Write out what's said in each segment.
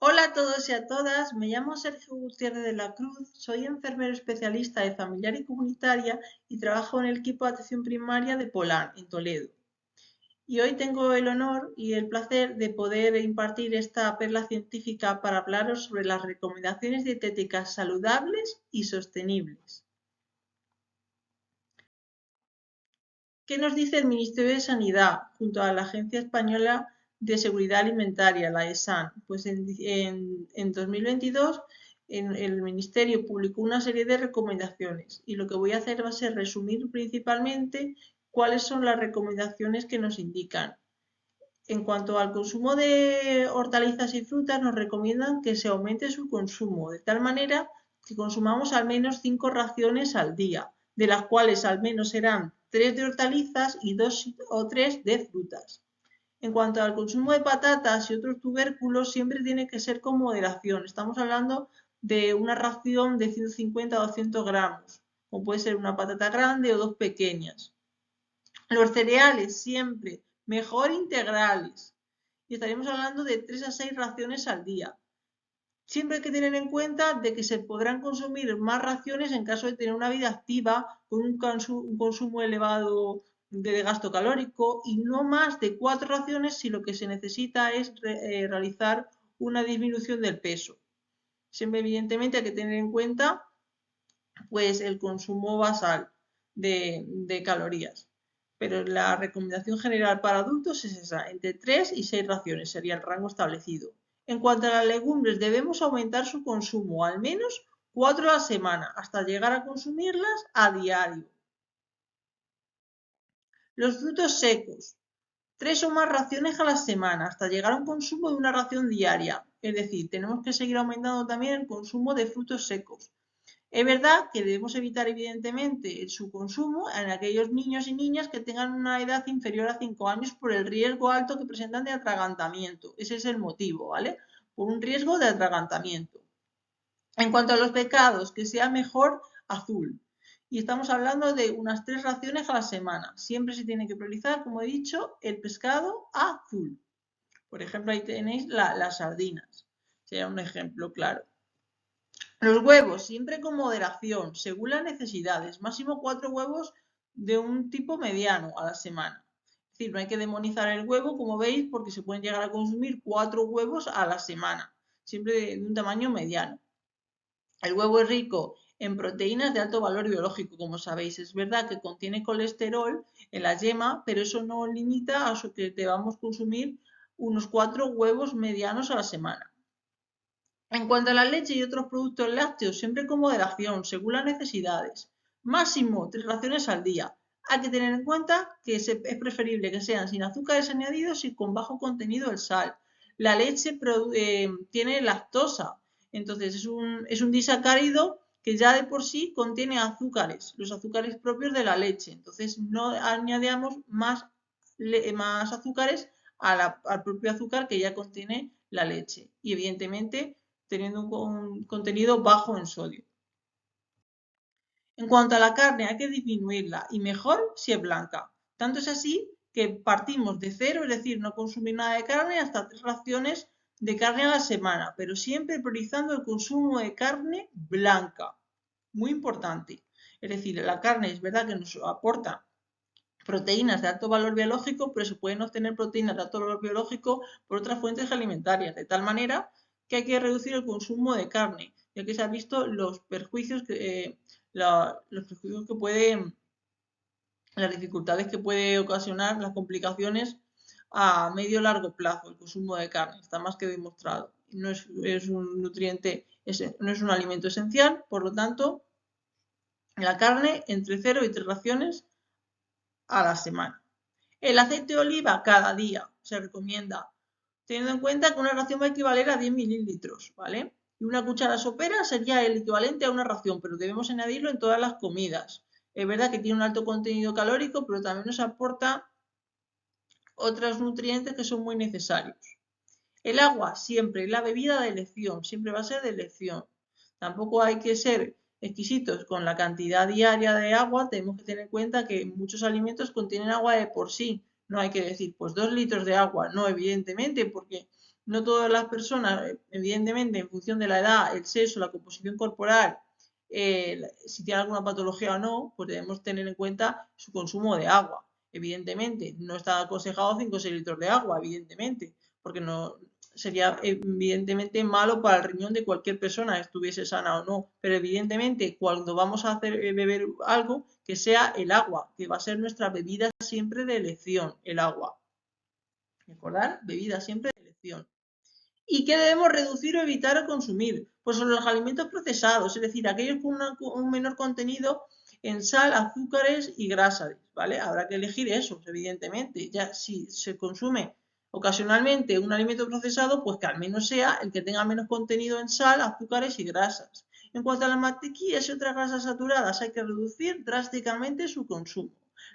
Hola a todos y a todas, me llamo Sergio Gutiérrez de la Cruz, soy enfermero especialista de familiar y comunitaria y trabajo en el equipo de atención primaria de Polán, en Toledo. Y hoy tengo el honor y el placer de poder impartir esta perla científica para hablaros sobre las recomendaciones dietéticas saludables y sostenibles. ¿Qué nos dice el Ministerio de Sanidad junto a la Agencia Española de Seguridad Alimentaria, la ESAN? Pues en 2022 el Ministerio publicó una serie de recomendaciones y lo que voy a hacer va a ser resumir principalmente cuáles son las recomendaciones que nos indican. En cuanto al consumo de hortalizas y frutas, nos recomiendan que se aumente su consumo, de tal manera que consumamos al menos 5 raciones al día, de las cuales al menos serán 3 de hortalizas y 2 o 3 de frutas. En cuanto al consumo de patatas y otros tubérculos, siempre tiene que ser con moderación. Estamos hablando de una ración de 150 o 200 gramos, como puede ser una patata grande o dos pequeñas. Los cereales siempre mejor integrales. Y estaríamos hablando de 3 a 6 raciones al día. Siempre hay que tener en cuenta de que se podrán consumir más raciones en caso de tener una vida activa con un consumo elevado de gasto calórico y no más de 4 raciones si lo que se necesita es realizar una disminución del peso. Siempre evidentemente hay que tener en cuenta pues el consumo basal de calorías. Pero la recomendación general para adultos es esa, entre 3 y 6 raciones sería el rango establecido. En cuanto a las legumbres, debemos aumentar su consumo al menos 4 a la semana, hasta llegar a consumirlas a diario. Los frutos secos, 3 o más raciones a la semana, hasta llegar a un consumo de una ración diaria. Es decir, tenemos que seguir aumentando también el consumo de frutos secos. Es verdad que debemos evitar evidentemente su consumo en aquellos niños y niñas que tengan una edad inferior a 5 años por el riesgo alto que presentan de atragantamiento. Ese es el motivo, ¿vale? Por un riesgo de atragantamiento. En cuanto a los pecados, que sea mejor azul. Y estamos hablando de unas 3 raciones a la semana. Siempre se tiene que priorizar, como he dicho, el pescado azul. Por ejemplo, ahí tenéis las sardinas. Sería un ejemplo claro. Los huevos, siempre con moderación, según las necesidades. Máximo 4 huevos de un tipo mediano a la semana. Es decir, no hay que demonizar el huevo, como veis, porque se pueden llegar a consumir 4 huevos a la semana. Siempre de un tamaño mediano. El huevo es rico en proteínas de alto valor biológico, como sabéis. Es verdad que contiene colesterol en la yema, pero eso no limita a que debamos consumir unos 4 huevos medianos a la semana. En cuanto a la leche y otros productos lácteos, siempre con moderación, según las necesidades. Máximo 3 raciones al día. Hay que tener en cuenta que es preferible que sean sin azúcares añadidos y con bajo contenido de sal. La leche tiene lactosa, entonces es un disacárido que ya de por sí contiene azúcares, los azúcares propios de la leche. Entonces no añadamos más azúcares al propio azúcar que ya contiene la leche. Y evidentemente teniendo un contenido bajo en sodio. En cuanto a la carne, hay que disminuirla y mejor si es blanca. Tanto es así que partimos de cero, es decir, no consumir nada de carne hasta 3 raciones de carne a la semana, pero siempre priorizando el consumo de carne blanca. Muy importante. Es decir, la carne es verdad que nos aporta proteínas de alto valor biológico, pero se pueden obtener proteínas de alto valor biológico por otras fuentes alimentarias, de tal manera que hay que reducir el consumo de carne, ya que se han visto los perjuicios que pueden, las dificultades que puede ocasionar, las complicaciones a medio o largo plazo, el consumo de carne, está más que demostrado. No es un nutriente, no es un alimento esencial, por lo tanto, la carne entre 0 y 3 raciones a la semana. El aceite de oliva cada día se recomienda, teniendo en cuenta que una ración va a equivaler a 10 mililitros, ¿vale? Y una cuchara sopera sería el equivalente a una ración, pero debemos añadirlo en todas las comidas. Es verdad que tiene un alto contenido calórico, pero también nos aporta otros nutrientes que son muy necesarios. El agua siempre, la bebida de elección, siempre va a ser de elección. Tampoco hay que ser exquisitos con la cantidad diaria de agua, tenemos que tener en cuenta que muchos alimentos contienen agua de por sí. No hay que decir, pues 2 litros de agua, no, evidentemente, porque No todas las personas, evidentemente, en función de la edad, el sexo, la composición corporal, si tiene alguna patología o no, pues debemos tener en cuenta su consumo de agua. Evidentemente, no está aconsejado 5 o 6 litros de agua, evidentemente, porque no sería evidentemente malo para el riñón de cualquier persona, estuviese sana o no. Pero evidentemente, cuando vamos a hacer beber algo, que sea el agua, que va a ser nuestra bebida siempre de elección, el agua. ¿Recordar? Bebida siempre de elección. ¿Y qué debemos reducir o evitar consumir? Pues son los alimentos procesados, es decir, aquellos con un menor contenido en sal, azúcares y grasas, ¿vale? Habrá que elegir esos, evidentemente. Ya si se consume ocasionalmente un alimento procesado, pues que al menos sea el que tenga menos contenido en sal, azúcares y grasas. En cuanto a las mantequillas y otras grasas saturadas, hay que reducir drásticamente su consumo.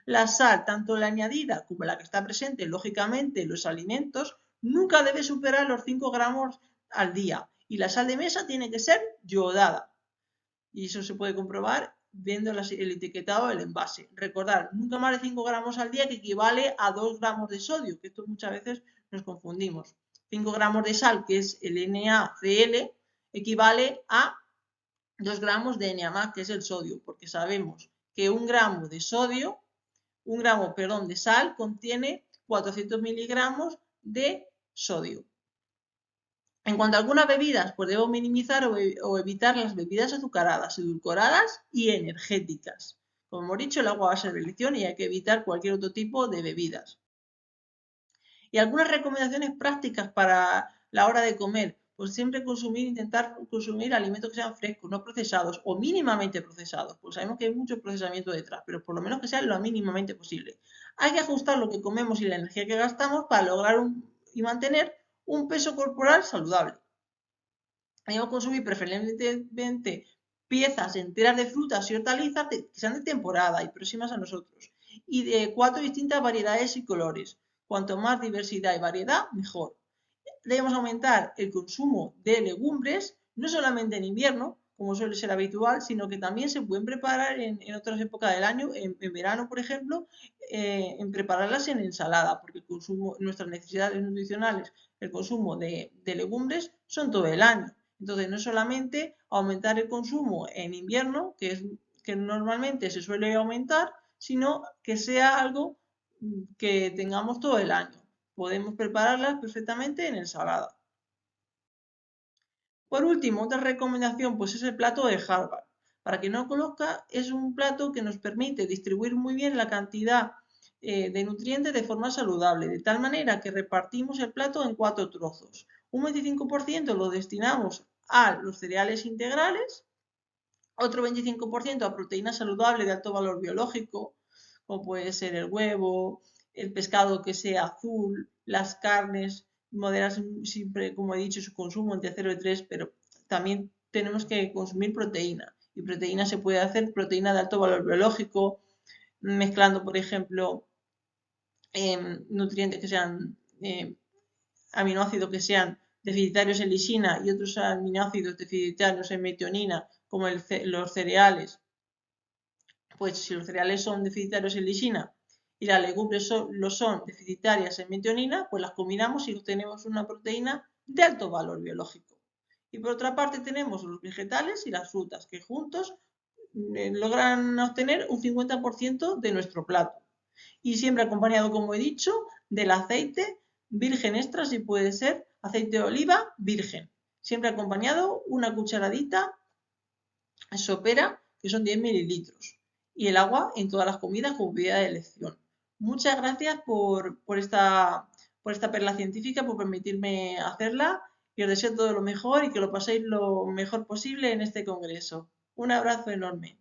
La sal, tanto la añadida como la que está presente, lógicamente, en los alimentos, nunca debe superar los 5 gramos al día. Y la sal de mesa tiene que ser yodada. Y eso se puede comprobar viendo el etiquetado del envase. Recordar, nunca más de 5 gramos al día, que equivale a 2 gramos de sodio, que esto muchas veces nos confundimos. 5 gramos de sal, que es el NaCl, equivale a 2 gramos de Na+, que es el sodio, porque sabemos que un gramo de sal contiene 400 miligramos de sodio. En cuanto a algunas bebidas, pues debo minimizar o evitar las bebidas azucaradas, edulcoradas y energéticas. Como hemos dicho, el agua va a ser de elección y hay que evitar cualquier otro tipo de bebidas. Y algunas recomendaciones prácticas para la hora de comer, pues siempre intentar consumir alimentos que sean frescos, no procesados o mínimamente procesados, pues sabemos que hay mucho procesamiento detrás, pero por lo menos que sean lo mínimamente posible. Hay que ajustar lo que comemos y la energía que gastamos para lograr y mantener un peso corporal saludable. Debemos consumir preferentemente piezas enteras de frutas y hortalizas que sean de temporada y próximas a nosotros, y de 4 distintas variedades y colores. Cuanto más diversidad y variedad, mejor. Debemos aumentar el consumo de legumbres, no solamente en invierno, como suele ser habitual, sino que también se pueden preparar en otras épocas del año, en verano, por ejemplo, en prepararlas en ensalada, porque nuestras necesidades nutricionales, el consumo de legumbres son todo el año. Entonces, no solamente aumentar el consumo en invierno, que normalmente se suele aumentar, sino que sea algo que tengamos todo el año. Podemos prepararlas perfectamente en ensalada. Por último, otra recomendación pues es el plato de Harvard. Para quien no lo conozca, es un plato que nos permite distribuir muy bien la cantidad de nutrientes de forma saludable, de tal manera que repartimos el plato en 4 trozos. Un 25% lo destinamos a los cereales integrales, otro 25% a proteínas saludables de alto valor biológico, como puede ser el huevo, el pescado que sea azul, las carnes, moderar siempre, como he dicho, su consumo entre 0 y 3, pero también tenemos que consumir proteína. Y proteína se puede hacer proteína de alto valor biológico, mezclando, por ejemplo, nutrientes que sean aminoácidos que sean deficitarios en lisina y otros aminoácidos deficitarios en metionina, como los cereales. Pues si los cereales son deficitarios en lisina y las legumbres lo son deficitarias en metionina, pues las combinamos y obtenemos una proteína de alto valor biológico. Y por otra parte tenemos los vegetales y las frutas, que juntos logran obtener un 50% de nuestro plato. Y siempre acompañado, como he dicho, del aceite virgen extra, si puede ser aceite de oliva virgen. Siempre acompañado una cucharadita sopera, que son 10 mililitros. Y el agua en todas las comidas como bebida de elección. Muchas gracias por esta perla científica, por permitirme hacerla, y os deseo todo lo mejor y que lo paséis lo mejor posible en este congreso. Un abrazo enorme.